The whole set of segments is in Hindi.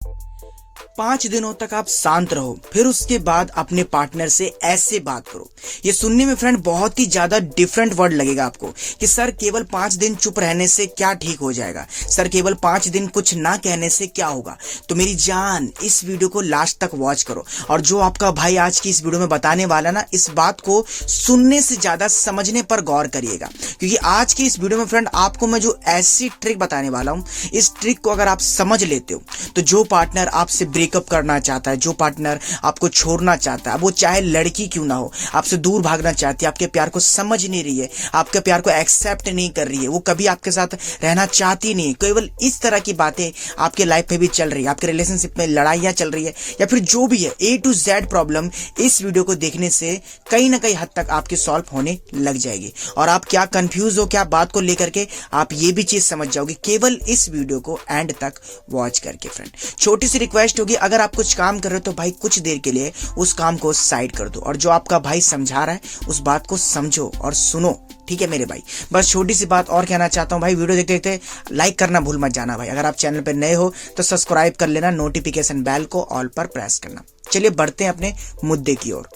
5 दिनों तक आप शांत रहो, फिर उसके बाद अपने पार्टनर से ऐसे बात करो। ये सुनने में फ्रेंड बहुत ही ज्यादा डिफरेंट वर्ड लगेगा आपको कि सर केवल 5 दिन चुप रहने से क्या ठीक हो जाएगा, सर केवल 5 दिन कुछ ना कहने से क्या होगा। तो मेरी जान, इस वीडियो को लास्ट तक वॉच करो, और जो आपका भाई आज की इस वीडियो में बताने वाला ना, इस बात को सुनने से ज्यादा समझने पर गौर करिएगा, क्योंकि आज की इस वीडियो में फ्रेंड आपको मैं जो ऐसी ट्रिक बताने वाला हूं, इस ट्रिक को अगर आप समझ लेते हो तो जो पार्टनर आपसे ब्रेकअप करना चाहता है, जो पार्टनर आपको छोड़ना चाहता है, वो चाहे लड़की क्यों ना हो, आपसे दूर भागना चाहती है, आपके प्यार को समझ नहीं रही है, आपके प्यार को एक्सेप्ट नहीं कर रही है, वो कभी आपके साथ रहना चाहती नहीं, केवल इस तरह की बातें आपके लाइफ में भी चल रही है, आपके रिलेशनशिप में लड़ाइयां चल रही है, या फिर जो भी है A to Z प्रॉब्लम इस वीडियो को देखने से कहीं ना कहीं हद तक आपकी सॉल्व होने लग जाएगी। और आप क्या कंफ्यूज हो क्या बात को लेकर के, आप ये भी चीज समझ जाओगे केवल इस वीडियो को एंड तक वॉच करके। फ्रेंड छोटी सी रिक्वेस्ट होगी, अगर आप कुछ काम कर रहे हो तो भाई कुछ देर के लिए उस काम को साइड कर दो, और जो आपका भाई समझा रहा है उस बात को समझो और सुनो, ठीक है मेरे भाई। बस छोटी सी बात और कहना चाहता हूं भाई, वीडियो देखते देखते लाइक करना भूल मत जाना भाई। अगर आप चैनल पर नए हो तो सब्सक्राइब कर लेना, नोटिफिकेशन बेल को ऑल पर प्रेस करना। चलिए बढ़ते हैं अपने मुद्दे की ओर।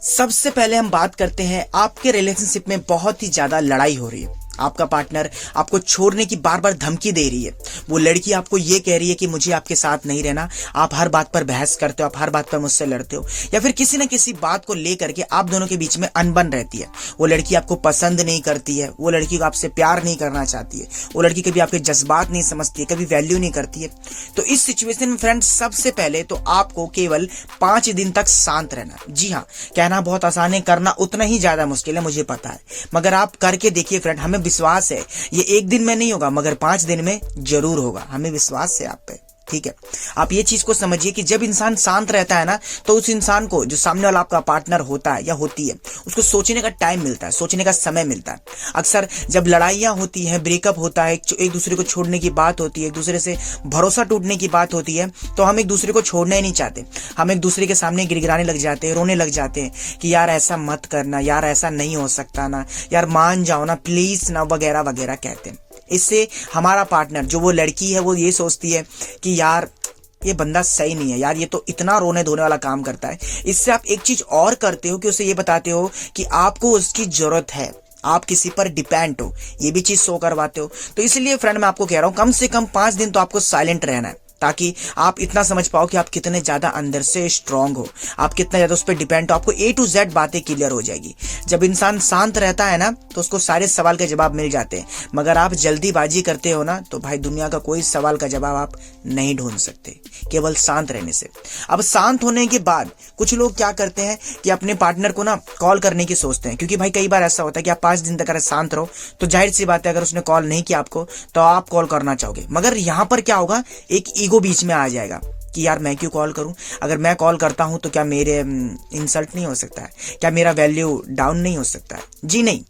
सबसे पहले हम बात करते हैं, आपके रिलेशनशिप में बहुत ही ज्यादा लड़ाई हो रही है, आपका पार्टनर आपको छोड़ने की बार बार धमकी दे रही है, वो लड़की आपको ये कह रही है कि मुझे आपके साथ नहीं रहना, आप हर बात पर बहस करते हो, आप हर बात पर मुझसे लड़ते हो, या फिर किसी न किसी बात को लेकर के आप दोनों के बीच में अनबन रहती है। वो लड़की आपको पसंद नहीं करती है, वो लड़की को आपसे प्यार नहीं करना चाहती है, वो लड़की कभी आपके जज्बात नहीं समझती है, कभी वैल्यू नहीं करती है। तो इस सिचुएशन में फ्रेंड सबसे पहले तो आपको केवल 5 दिन तक शांत रहना। जी हाँ, कहना बहुत आसान है, करना उतना ही ज्यादा मुश्किल है, मुझे पता है, मगर आप करके देखिए फ्रेंड। हमें विश्वास है ये 1 दिन में नहीं होगा, मगर 5 दिन में जरूर होगा, हमें विश्वास है आप पे, ठीक है। आप ये चीज को समझिए कि जब इंसान शांत रहता है ना, तो उस इंसान को, जो सामने वाला आपका पार्टनर होता है या होती है, उसको सोचने का टाइम मिलता है, सोचने का समय मिलता है। अक्सर जब लड़ाइयां होती हैं, ब्रेकअप होता है, एक दूसरे को छोड़ने की बात होती है, एक दूसरे से भरोसा टूटने की बात होती है, तो हम एक दूसरे को छोड़ना ही नहीं चाहते, हम एक दूसरे के सामने गिड़गिड़ाने लग जाते हैं, रोने लग जाते हैं कि यार ऐसा मत करना, यार ऐसा नहीं हो सकता ना, यार मान जाओ ना प्लीज ना, वगैरह वगैरह कहते हैं। इससे हमारा पार्टनर, जो वो लड़की है, वो ये सोचती है कि यार ये बंदा सही नहीं है, यार ये तो इतना रोने धोने वाला काम करता है। इससे आप एक चीज और करते हो कि उसे ये बताते हो कि आपको उसकी जरूरत है, आप किसी पर डिपेंड हो, ये भी चीज शो करवाते हो। तो इसलिए फ्रेंड मैं आपको कह रहा हूं, कम से कम 5 दिन तो आपको साइलेंट रहना है, ताकि आप इतना समझ पाओ कि आप कितने ज्यादा अंदर से स्ट्रांग हो, आप कितना ज्यादा उस पर डिपेंड हो, आपको A to Z बातें क्लियर हो जाएगी। जब इंसान शांत रहता है ना, तो उसको सारे सवाल के जवाब मिल जाते हैं, मगर आप जल्दीबाजी करते हो ना, तो भाई दुनिया का कोई सवाल का जवाब आप नहीं ढूंढ सकते केवल शांत रहने से। अब शांत होने के बाद कुछ लोग क्या करते हैं कि अपने पार्टनर को ना कॉल करने की सोचते हैं, क्योंकि भाई कई बार ऐसा होता है कि आप 5 दिन तक अगर शांत रहो तो जाहिर सी बात है, अगर उसने कॉल नहीं किया आपको तो आप कॉल करना चाहोगे, मगर यहां पर क्या होगा, एक ईगो बीच में आ जाएगा कि यार मैं क्यों कॉल करूं, अगर मैं कॉल करता हूं तो क्या मेरे इंसल्ट नहीं हो सकता है, क्या मेरा वैल्यू डाउन नहीं हो सकता है। जी नहीं,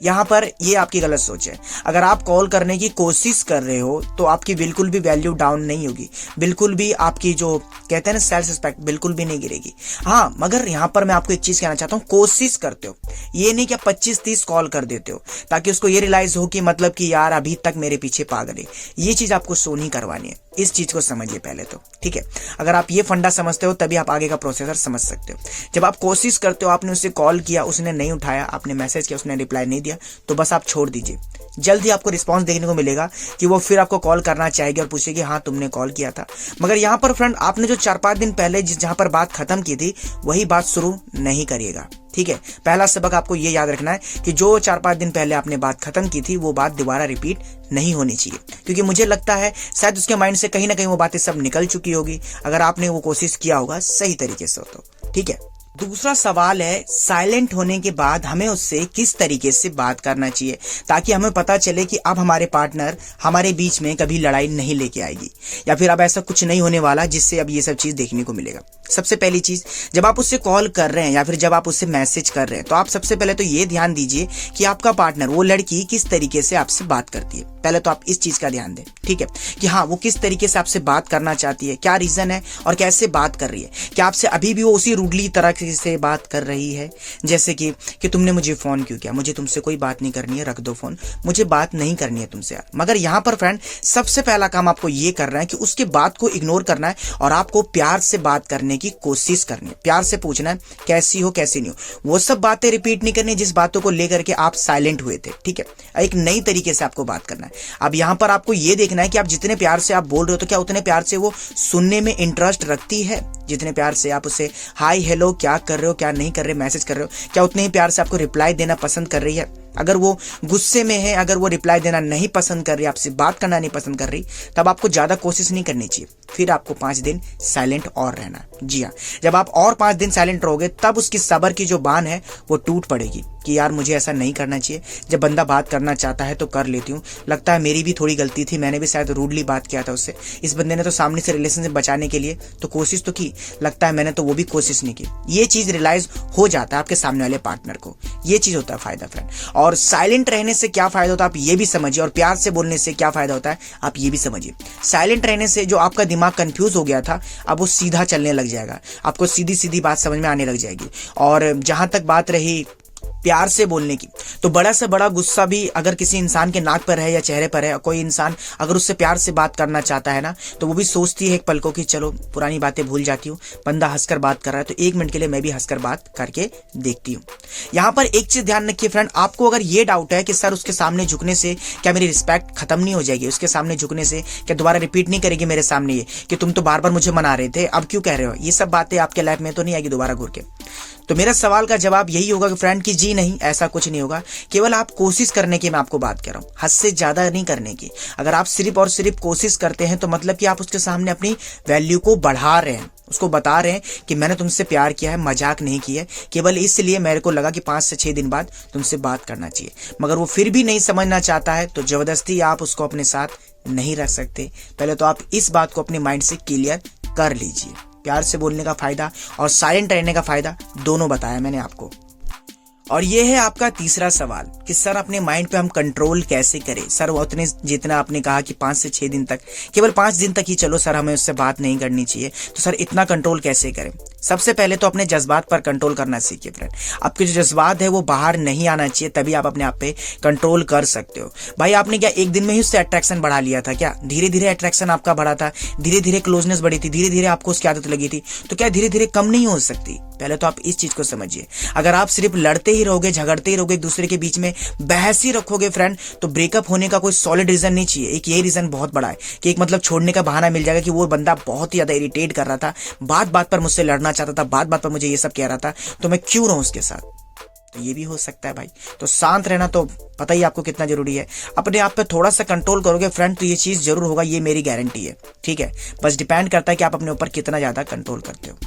यहां पर ये आपकी गलत सोच है। अगर आप कॉल करने की कोशिश कर रहे हो तो आपकी बिल्कुल भी वैल्यू डाउन नहीं होगी, बिल्कुल भी आपकी जो कहते हैं ना सेल्फ रिस्पेक्ट, बिल्कुल भी नहीं गिरेगी। हाँ, मगर यहां पर मैं आपको एक चीज कहना चाहता हूं, कोशिश करते हो, ये नहीं कि आप 25-30 कॉल कर देते हो ताकि उसको ये रियलाइज हो कि मतलब कि यार अभी तक मेरे पीछे पागल है। ये चीज आपको शो नहीं करवानी है, इस चीज को समझिए पहले तो, ठीक है। अगर आप ये फंडा समझते हो तभी आप आगे का प्रोसेसर समझ सकते हो। जब आप कोशिश करते हो, आपने उससे कॉल किया, उसने नहीं उठाया, आपने मैसेज किया, उसने रिप्लाई नहीं दिया, तो बस आप छोड़ दीजिए। जल्दी आपको रिस्पांस देखने को मिलेगा कि वो फिर आपको कॉल करना चाहेगी और पूछेगी हाँ तुमने कॉल किया था। मगर यहाँ पर फ्रेंड आपने जो 4-5 दिन पहले जहां पर बात खत्म की थी वही बात शुरू नहीं करिएगा, ठीक है। पहला सबक आपको ये याद रखना है कि जो 4-5 दिन पहले आपने बात खत्म की थी वो बात दोबारा रिपीट नहीं होनी चाहिए, क्योंकि मुझे लगता है शायद उसके माइंड से कहीं ना कहीं वो बातें सब निकल चुकी होगी, अगर आपने वो कोशिश किया होगा सही तरीके से तो, ठीक है। दूसरा सवाल है, साइलेंट होने के बाद हमें उससे किस तरीके से बात करना चाहिए ताकि हमें पता चले कि अब हमारे पार्टनर हमारे बीच में कभी लड़ाई नहीं लेके आएगी, या फिर अब ऐसा कुछ नहीं होने वाला जिससे अब ये सब चीज देखने को मिलेगा। सबसे पहली चीज, जब आप उससे कॉल कर रहे हैं या फिर जब आप उससे मैसेज कर रहे हैं, तो आप सबसे पहले तो ये ध्यान दीजिए कि आपका पार्टनर, वो लड़की किस तरीके से आपसे बात करती है। पहले तो आप इस चीज का ध्यान दें, ठीक है, कि हाँ वो किस तरीके से आपसे बात करना चाहती है, क्या रीजन है और कैसे बात कर रही है। क्या आपसे अभी भी वो उसी रूडली तरह से बात कर रही है, जैसे कि तुमने मुझे फोन क्यों किया, मुझे तुमसे कोई बात नहीं करनी है, रख दो फोन, मुझे बात नहीं करनी है तुमसे यार। मगर यहाँ पर फ्रेंड सबसे पहला काम आपको ये करना है कि उसके बात को इग्नोर करना है और आपको प्यार से बात करने की कोशिश करनी है। प्यार से पूछना है कैसी हो कैसी नहीं हो, वो सब बातें रिपीट नहीं करनी जिस बातों को लेकर के आप साइलेंट हुए थे, ठीक है। एक नई तरीके से आपको बात करना है। अब यहाँ पर आपको ये देखना है कि आप जितने प्यार से आप बोल रहे हो तो क्या उतने प्यार से वो सुनने में इंटरेस्ट रखती है, जितने प्यार से आप उसे हाय हेलो क्या कर रहे हो क्या नहीं कर रहे मैसेज कर रहे हो, क्या उतने ही प्यार से आपको रिप्लाई देना पसंद कर रही है। अगर वो गुस्से में है, अगर वो रिप्लाई देना नहीं पसंद कर रही, आपसे बात करना नहीं पसंद कर रही, तब आपको ज्यादा कोशिश नहीं करनी चाहिए, फिर आपको 5 दिन साइलेंट और रहना। जी हाँ, जब आप और 5 दिन साइलेंट रहोगे तब उसकी सब्र की जो बांध है वो टूट पड़ेगी कि यार मुझे ऐसा नहीं करना चाहिए, जब बंदा बात करना चाहता है तो कर लेती हूँ, लगता है मेरी भी थोड़ी गलती थी, मैंने भी शायद रूडली बात किया था उससे, इस बंदे ने तो सामने से रिलेशनशिप बचाने के लिए तो कोशिश तो की, लगता है मैंने तो वो भी कोशिश नहीं की। ये चीज रियलाइज हो जाता है आपके सामने वाले पार्टनर को, ये चीज होता है फायदा फ्रेंड। और साइलेंट रहने से क्या फायदा होता है आप ये भी समझिए, और प्यार से बोलने से क्या फायदा होता है आप ये भी समझिए। साइलेंट रहने से जो आपका दिमाग कंफ्यूज हो गया था अब वो सीधा चलने लग जाएगा, आपको सीधी सीधी बात समझ में आने लग जाएगी। और जहां तक बात रही प्यार से बोलने की, तो बड़ा से बड़ा गुस्सा भी अगर किसी इंसान के नाक पर है या चेहरे पर है, कोई इंसान अगर उससे प्यार से बात करना चाहता है ना, तो वो भी सोचती है एक पल को कि चलो पुरानी बातें भूल जाती हूँ, बंदा हंसकर बात कर रहा है तो 1 मिनट के लिए मैं भी हंसकर बात करके देखती हूँ। यहाँ पर एक चीज ध्यान रखिए फ्रेंड, आपको अगर ये डाउट है कि सर उसके सामने झुकने से क्या मेरी रिस्पेक्ट खत्म नहीं हो जाएगी, उसके सामने झुकने से क्या दोबारा रिपीट नहीं करेगी मेरे सामने ये कि तुम तो बार बार मुझे मना रहे थे अब क्यों कह रहे हो, ये सब बातें आपके लाइफ में तो नहीं आएगी दोबारा घूर के। तो मेरा सवाल का जवाब यही होगा कि फ्रेंड कि जी नहीं, ऐसा कुछ नहीं होगा, केवल आप कोशिश करने की मैं आपको बात कर रहा हूँ, हद से ज्यादा नहीं करने की। अगर आप सिर्फ और सिर्फ कोशिश करते हैं तो मतलब कि आप उसके सामने अपनी वैल्यू को बढ़ा रहे हैं, उसको बता रहे हैं कि मैंने तुमसे प्यार किया है, मजाक नहीं किया है, केवल इसलिए मेरे को लगा कि 5 से 6 दिन बाद तुमसे बात करना चाहिए। मगर वो फिर भी नहीं समझना चाहता है तो जबरदस्ती आप उसको अपने साथ नहीं रख सकते। पहले तो आप इस बात को अपने माइंड से क्लियर कर लीजिए। प्यार से बोलने का फायदा और साइलेंट रहने का फायदा दोनों बताया मैंने आपको। और ये है आपका तीसरा सवाल कि सर अपने माइंड पे हम कंट्रोल कैसे करें। सर वो उतने जितना आपने कहा कि 5 से 6 दिन तक, केवल 5 दिन तक ही चलो सर हमें उससे बात नहीं करनी चाहिए, तो सर इतना कंट्रोल कैसे करें। सबसे पहले तो अपने जज्बात पर कंट्रोल करना सीखिए फ्रेंड। आपके जो जज्बात है वो बाहर नहीं आना चाहिए, तभी आप अपने आप पे कंट्रोल कर सकते हो। भाई आपने क्या एक दिन में ही उससे अट्रैक्शन बढ़ा लिया था क्या? धीरे धीरे अट्रैक्शन आपका बढ़ा था, धीरे धीरे क्लोजनेस बढ़ी थी, धीरे धीरे आपको उसकी आदत लगी थी, तो क्या धीरे धीरे कम नहीं हो सकती? पहले तो आप इस चीज को समझिए। अगर आप सिर्फ लड़ते ही रहोगे, झगड़ते ही रहोगे, एक दूसरे के बीच में बहस ही रखोगे फ्रेंड, तो ब्रेकअप होने का कोई सॉलिड रीजन नहीं चाहिए। एक ये रीजन बहुत बड़ा है कि एक मतलब छोड़ने का बहाना मिल जाएगा कि वो बंदा बहुत ही ज्यादा इरिटेट कर रहा था, बात बात पर मुझसे लड़ना चाहता था, बात बात पर मुझे ये सब कह रहा था, तो मैं क्यों रहूं उसके साथ। तो ये भी हो सकता है भाई। तो शांत रहना तो पता ही आपको कितना जरूरी है। अपने आप पे थोड़ा सा कंट्रोल करोगे फ्रेंड तो ये चीज जरूर होगा, ये मेरी गारंटी है, ठीक है। बस डिपेंड करता है कि आप अपने ऊपर कितना ज्यादा कंट्रोल करते हो।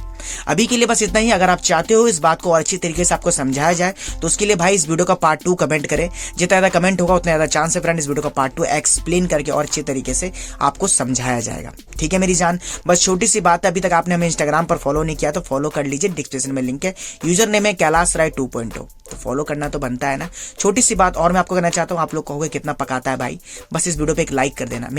अभी के लिए बस इतना ही। अगर आप चाहते हो इस बात को और अच्छी तरीके से आपको समझाया जाए तो उसके लिए भाई इस वीडियो का पार्ट 2 कमेंट करें। जितना ज्यादा कमेंट होगा उतना ज्यादा चांस है फ्रेंड इस वीडियो का पार्ट 2 एक्सप्लेन करके और अच्छे तरीके से आपको समझाया जाएगा, ठीक है मेरी जान। बस छोटी सी बात है, अभी तक आपने हमें इंस्टाग्राम पर फॉलो नहीं किया तो फॉलो कर लीजिए, डिस्क्रिप्शन में लिंक है। यूजर नेम है कैलाश राय 2.0, तो फॉलो करना तो बनता है ना। छोटी सी बात और मैं आपको कहना चाहता हूँ, आप लोग कहोगे कितना पकाता है भाई, बस इस वीडियो पे एक लाइक कर देना।